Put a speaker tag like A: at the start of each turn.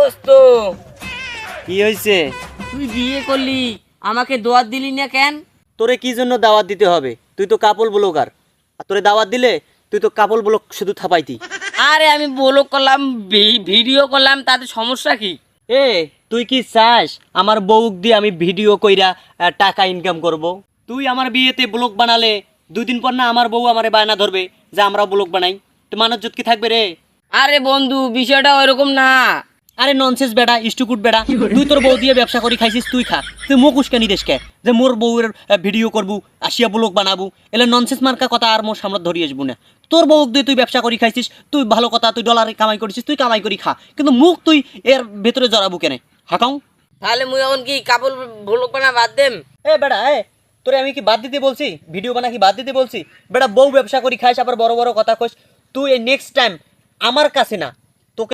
A: দোস্ত
B: কি হয়েছে?
A: তুই বিয়ে করলি, আমাকে দোয়াত দিলি না কেন?
B: তোরে কি জন্য দাওয়াত দিতে হবে? তুই তো কাপল ব্লগার, আর তোরে দাওয়াত দিলে তুই তো কাপল ব্লগ শুধু থাপাইতি।
A: আরে আমি ব্লগ করলাম, ভিডিও করলাম, তাতে সমস্যা কি?
B: এ তুই কি চাস আমার বউক দিয়ে আমি ভিডিও কইরা টাকা ইনকাম করব? তুই আমার বিয়েতে ব্লগ বানালে 2 দিন পর না আমার বউ আমারে বায়না ধরবে যে আমরা ব্লগ বানাই, তো মানজ্জত কি থাকবে রে?
A: আরে বন্ধু, বিষয়টা ওইরকম না।
B: আরে ননসেন্স বেটা, স্টুকুট বেটা, তুই তোর বউ দিয়ে ব্যবসা করি খাইছিস, তুই খা। তুই মুখ উস্কানি দেশকে যে মোর বউয়ের ভিডিও করবু, আসিয়া ব্লগ বানাবো, এলে ননসেন্স মার্কা কথা আর মোর সামনে ধরিয়ে আসবো না। তোর বউক দিয়ে তুই ব্যবসা করি খাইছিস, তুই ভালো কথা, তুই ডলারে কামাই করেছিস, তুই কামাই করি খা, কিন্তু মুখ তুই এর ভেতরে জড়াবো কেন? হাকাও।
A: তাহলে মুই এখন কি কাপড় ব্লগ বানা বাদ দেম?
B: এ বেটা, তোরে আমি কি বাদ দিতে বলছি? ভিডিও বানা কি বাদ দিতে বলছি? বেটা, বউ ব্যবসা করি খাইস আবার বড় বড় কথা কইস। তুই এই নেক্সট টাইম আমার কাছে না,